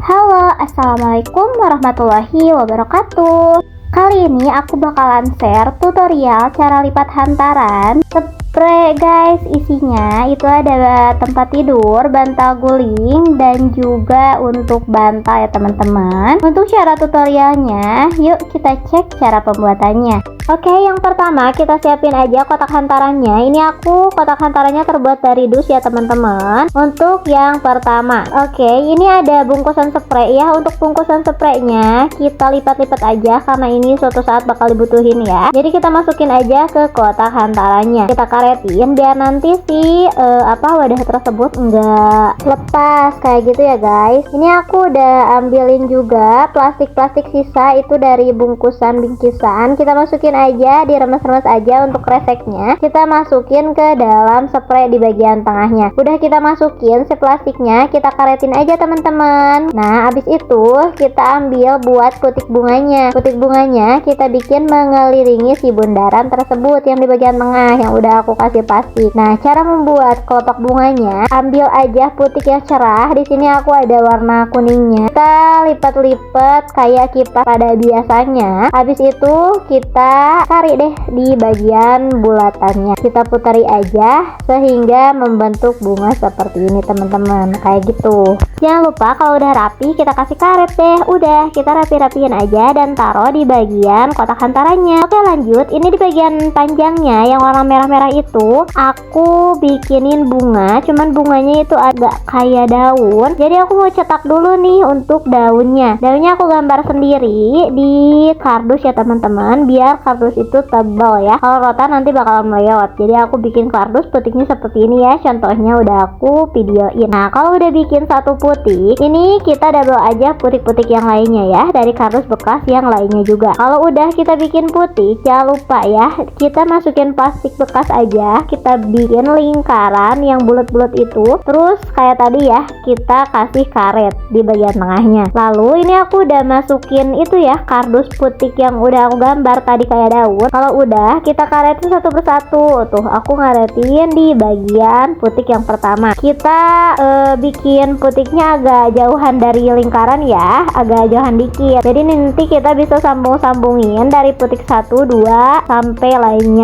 Halo, assalamualaikum warahmatullahi wabarakatuh. Kali ini aku bakalan share tutorial cara lipat hantaran spray guys. Isinya itu ada tempat tidur, bantal guling, dan juga untuk bantal ya teman-teman. Untuk cara tutorialnya, yuk kita cek cara pembuatannya. Oke, yang pertama kita siapin aja kotak hantarannya. Ini aku kotak hantarannya terbuat dari dus ya teman-teman. Untuk yang pertama, oke, ini ada bungkusan spray ya. Untuk bungkusan spraynya kita lipat-lipat aja karena ini suatu saat bakal dibutuhin ya. Jadi kita masukin aja ke kotak hantarannya. Kita karetin biar nanti si wadah tersebut enggak lepas kayak gitu ya guys. Ini aku udah ambilin juga plastik-plastik sisa itu dari bungkusan bingkisan. Kita masukin aja, diremes-remes aja untuk kreseknya. Kita masukin ke dalam spray di bagian tengahnya. Udah kita masukin si plastiknya, kita karetin aja teman-teman. Nah, habis itu kita ambil buat putik bunganya. Putik bunganya kita bikin mengelilingi si bundaran tersebut yang di bagian tengah yang udah aku kasih plastik. Nah, cara membuat kelopak bunganya, ambil aja putik yang cerah. Di sini aku ada warna kuningnya. Kita lipat-lipat kayak kipas pada biasanya. Habis itu kita tarik deh di bagian bulatannya. Kita putari aja sehingga membentuk bunga seperti ini teman-teman, kayak gitu. Jangan lupa kalau udah rapi kita kasih karet deh. Udah, kita rapi-rapiin aja dan taruh di bagian kotak hantarannya. Oke, lanjut. Ini di bagian panjangnya yang warna merah-merah itu aku bikinin bunga, cuman bunganya itu agak kayak daun. Jadi aku mau cetak dulu nih untuk daunnya. Daunnya aku gambar sendiri di kardus ya teman-teman, biar kardus itu tebal ya. Kalau rotan nanti bakal melewat. Jadi aku bikin kardus putiknya seperti ini ya. Contohnya udah aku videoin. Nah, kalau udah bikin satu putik, ini kita double aja putik-putik yang lainnya ya, dari kardus bekas yang lainnya juga. Kalau udah kita bikin putik, jangan lupa ya, kita masukin plastik bekas aja. Kita bikin lingkaran yang bulat-bulat itu. Terus kayak tadi ya, kita kasih karet di bagian tengahnya. Lalu ini aku udah masukin itu ya, kardus putik yang udah aku gambar tadi kayak daun. Kalau udah, kita karetin satu persatu. Tuh, aku ngaretin di bagian putik yang pertama. Kita bikin putiknya agak jauhan dari lingkaran ya, agak jauhan dikit. Jadi nanti kita bisa sambung-sambungin dari putik 1, 2 sampai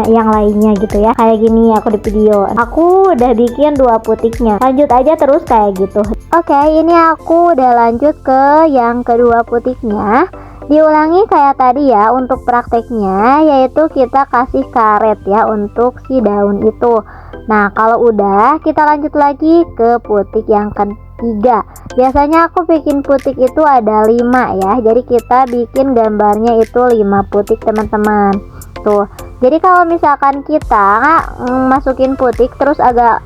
yang lainnya gitu ya. Kayak gini aku di video. Aku udah bikin 2 putiknya. Lanjut aja terus kayak gitu. Oke, ini aku udah lanjut ke yang kedua putiknya. Diulangi kayak tadi ya untuk prakteknya, yaitu kita kasih karet ya untuk si daun itu. Nah, kalau udah kita lanjut lagi ke putik yang ketiga. Biasanya aku bikin putik itu ada 5 ya. Jadi kita bikin gambarnya itu 5 putik teman-teman. Tuh. Jadi kalau misalkan kita masukin putik terus agak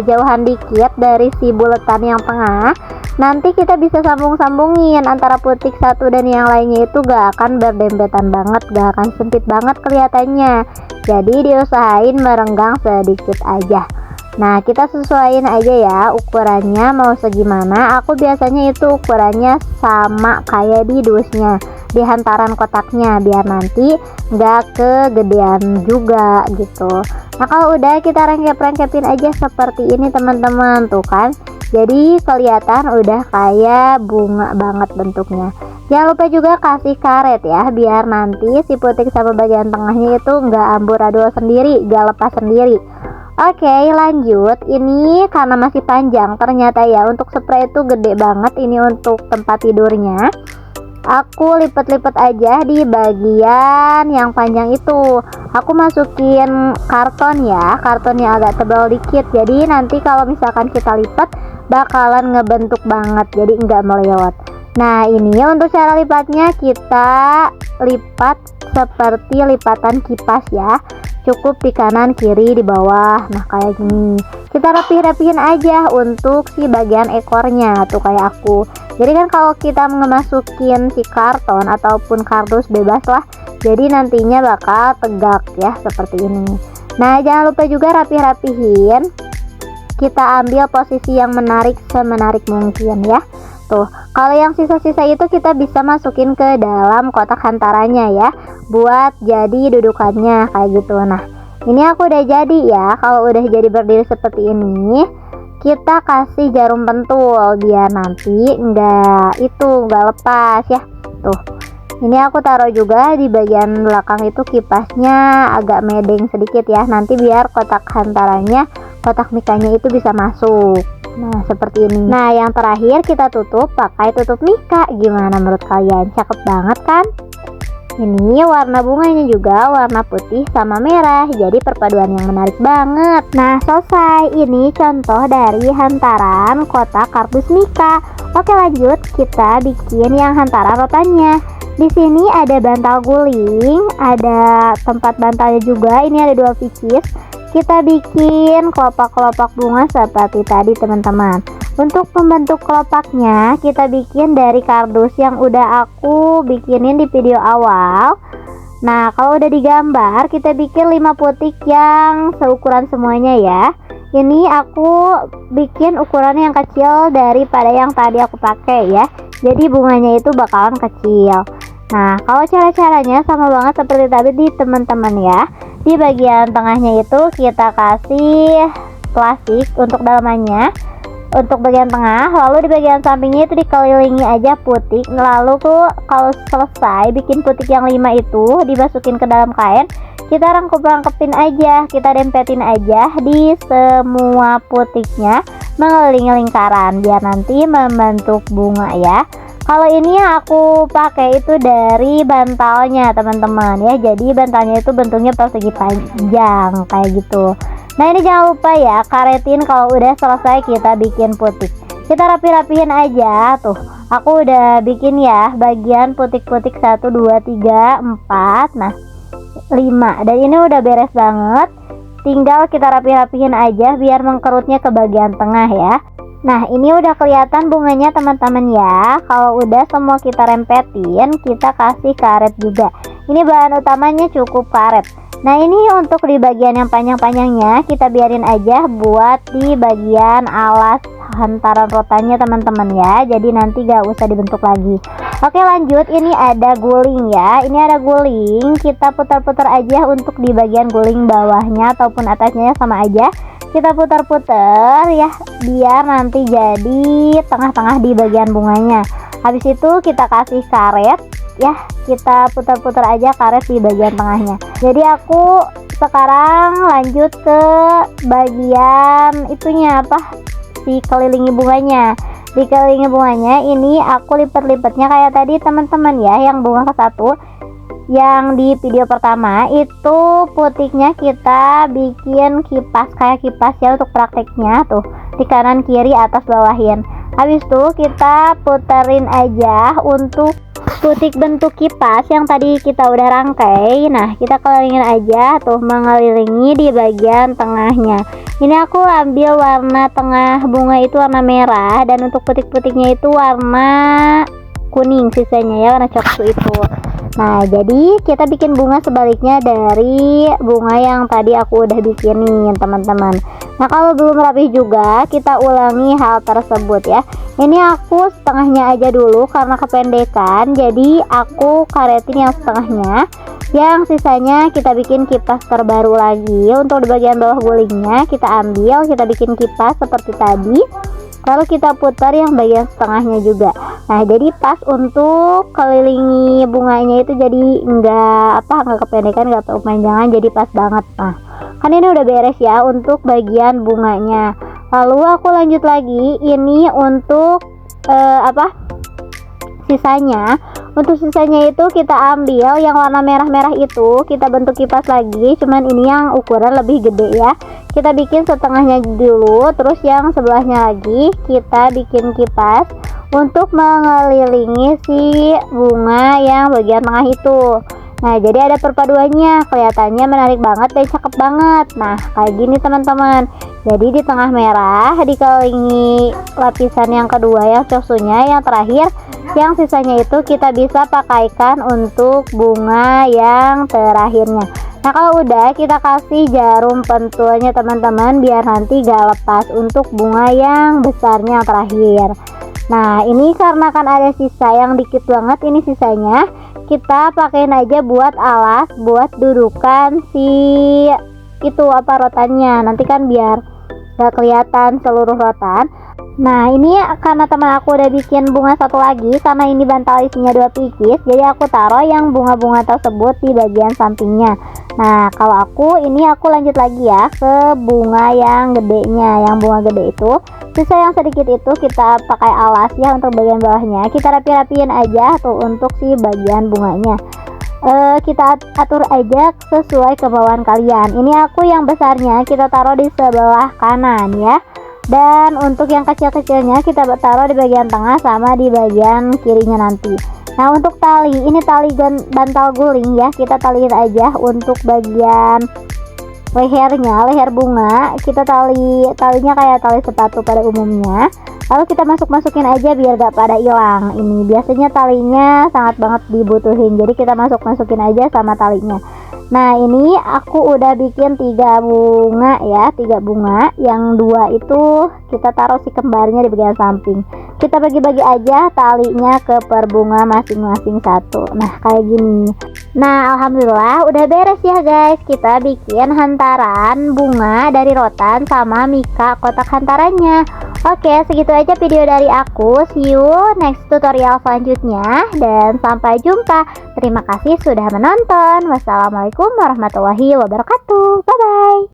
jauhan dikit dari si bulatan yang tengah, nanti kita bisa sambung-sambungin antara putik satu dan yang lainnya itu gak akan berdempetan banget, gak akan sempit banget kelihatannya. Jadi diusahain merenggang sedikit aja. Nah, kita sesuaiin aja ya ukurannya mau segimana. Aku biasanya itu ukurannya sama kayak di dusnya, di hantaran kotaknya, biar nanti nggak kegedean juga gitu. Nah, kalau udah kita rengkep-rengkepin aja seperti ini teman-teman, tuh kan. Jadi kelihatan udah kayak bunga banget bentuknya. Jangan lupa juga kasih karet ya, biar nanti si putik sama bagian tengahnya itu nggak amburadul sendiri, nggak lepas sendiri. Oke, lanjut. Ini karena masih panjang ternyata ya, untuk spray itu gede banget. Ini untuk tempat tidurnya. Aku lipat-lipat aja di bagian yang panjang itu. Aku masukin karton ya, kartonnya agak tebal dikit. Jadi nanti kalau misalkan kita lipat bakalan ngebentuk banget, jadi nggak melewat. Nah, ini untuk cara lipatnya kita lipat seperti lipatan kipas ya. Cukup di kanan kiri di bawah. Nah, kayak gini. Kita rapih-rapihin aja untuk si bagian ekornya tuh kayak aku. Jadi kan kalau kita ngemasukin si karton ataupun kardus bebas lah, jadi nantinya bakal tegak ya seperti ini. Nah, jangan lupa juga rapih-rapihin. Kita ambil posisi yang menarik semenarik mungkin ya. Tuh, kalau yang sisa-sisa itu kita bisa masukin ke dalam kotak hantarannya ya, buat jadi dudukannya kayak gitu. Nah, ini aku udah jadi ya. Kalau udah jadi berdiri seperti ini, kita kasih jarum pentul biar nanti nggak lepas ya. Tuh, ini aku taruh juga di bagian belakang itu kipasnya agak medeng sedikit ya, nanti biar kotak hantarannya, kotak mikanya itu bisa masuk. Nah seperti ini. Nah yang terakhir kita tutup pakai tutup mika. Gimana menurut kalian? Cakep banget kan? Ini warna bunganya juga warna putih sama merah, jadi perpaduan yang menarik banget. Nah selesai, ini contoh dari hantaran kotak kardus mika. Oke lanjut, kita bikin yang hantaran rotannya. Di sini ada bantal guling, ada tempat bantalnya juga. Ini ada 2 pieces. Kita bikin kelopak-kelopak bunga seperti tadi teman-teman. Untuk pembentuk kelopaknya kita bikin dari kardus yang udah aku bikinin di video awal. Nah kalau udah digambar kita bikin 5 putik yang seukuran semuanya ya. Ini aku bikin ukuran yang kecil daripada yang tadi aku pakai ya, jadi bunganya itu bakalan kecil. Nah kalau cara-caranya sama banget seperti tadi di teman-teman ya. Di bagian tengahnya itu kita kasih plastik untuk dalamannya, untuk bagian tengah, lalu di bagian sampingnya itu dikelilingi aja putik. Lalu tuh kalau selesai bikin putik yang 5 itu dimasukin ke dalam kain, kita rangkepin aja, kita dempetin aja di semua putiknya mengelilingi lingkaran biar nanti membentuk bunga ya. Kalau ini yang aku pakai itu dari bantalnya teman-teman ya, jadi bantalnya itu bentuknya persegi panjang kayak gitu. Nah ini jangan lupa ya karetin kalau udah selesai kita bikin putik. Kita rapi-rapihin aja tuh. Aku udah bikin ya bagian putik-putik 1, 2, 3, 4, nah 5. Dan ini udah beres banget. Tinggal kita rapi-rapihin aja biar mengkerutnya ke bagian tengah ya. Nah ini udah kelihatan bunganya teman-teman ya. Kalau udah semua kita rempetin, kita kasih karet juga. Ini bahan utamanya cukup karet. Nah ini untuk di bagian yang panjang-panjangnya kita biarin aja buat di bagian alas hantaran rotannya teman-teman ya, jadi nanti gak usah dibentuk lagi. Oke lanjut, ini ada guling ya. Ini ada guling, kita putar-putar aja untuk di bagian guling bawahnya ataupun atasnya sama aja. Kita putar-putar ya biar nanti jadi tengah-tengah di bagian bunganya. Habis itu kita kasih karet ya, kita putar-putar aja karet di bagian tengahnya. Jadi aku sekarang lanjut ke bagian itunya apa, si kelilingi bunganya. Di kelilingi bunganya ini aku lipat-lipatnya kayak tadi teman-teman ya, yang bunga ke-1 yang di video pertama itu putiknya kita bikin kipas kayak kipas ya untuk prakteknya tuh, di kanan kiri atas bawahin. Habis itu kita puterin aja untuk putik bentuk kipas yang tadi kita udah rangkai. Nah kita kelilingin aja tuh mengelilingi di bagian tengahnya. Ini aku ambil warna tengah bunga itu warna merah, dan untuk putik-putiknya itu warna kuning, sisanya ya warna coklat itu. Nah jadi kita bikin bunga sebaliknya dari bunga yang tadi aku udah bikinin teman-teman. Nah kalau belum rapi juga kita ulangi hal tersebut ya. Ini aku setengahnya aja dulu karena kependekan, jadi aku karetin yang setengahnya. Yang sisanya kita bikin kipas terbaru lagi. Untuk di bagian bawah gulingnya kita ambil, kita bikin kipas seperti tadi, lalu kita putar yang bagian setengahnya juga. Nah jadi pas untuk kelilingi bunganya itu jadi nggak kependekan, nggak kepanjangan, jadi pas banget. Nah kan ini udah beres ya untuk bagian bunganya. Lalu aku lanjut lagi ini untuk sisanya. Untuk sisanya itu kita ambil yang warna merah-merah itu, kita bentuk kipas lagi, cuman ini yang ukuran lebih gede ya. Kita bikin setengahnya dulu, terus yang sebelahnya lagi kita bikin kipas untuk mengelilingi si bunga yang bagian tengah itu. Nah jadi ada perpaduannya, kelihatannya menarik banget dan cakep banget. Nah kayak gini teman-teman. Jadi di tengah merah dikelilingi lapisan yang kedua yang coksunya, yang terakhir yang sisanya itu kita bisa pakaikan untuk bunga yang terakhirnya. Nah kalau udah kita kasih jarum pentulnya teman-teman biar nanti gak lepas untuk bunga yang besarnya yang terakhir. Nah ini karena kan ada sisa yang dikit banget, ini sisanya kita pakein aja buat alas, buat dudukan si itu rotannya. Nanti kan biar gak kelihatan seluruh rotan. Nah ini karena teman aku udah bikin bunga satu lagi, karena ini bantal isinya 2 pieces, jadi aku taruh yang bunga-bunga tersebut di bagian sampingnya. Nah kalau aku lanjut lagi ya ke bunga yang gedenya, yang bunga gede itu. Sisa yang sedikit itu kita pakai alas ya untuk bagian bawahnya, kita rapi-rapiin aja tuh untuk si bagian bunganya. Kita atur aja sesuai kemauan kalian. Ini aku yang besarnya kita taruh di sebelah kanan ya, dan untuk yang kecil-kecilnya kita taruh di bagian tengah sama di bagian kirinya nanti. Nah untuk tali, ini tali bantal guling ya, kita taliin aja untuk bagian lehernya, leher bunga. Kita talinya kayak tali sepatu pada umumnya, lalu kita masukin aja biar gak pada hilang. Ini biasanya talinya sangat banget dibutuhin, jadi kita masukin aja sama talinya. Nah ini aku udah bikin 3 bunga ya, 3 bunga, yang 2 itu kita taruh si kembarnya di bagian samping. Kita bagi-bagi aja talinya ke per bunga masing-masing satu. Nah kayak gini. Nah alhamdulillah udah beres ya guys, kita bikin hantaran bunga dari rotan sama mika kotak hantarannya. Oke, segitu aja video dari aku. See you next tutorial selanjutnya, dan sampai jumpa. Terima kasih sudah menonton. Wassalamualaikum warahmatullahi wabarakatuh. Bye bye.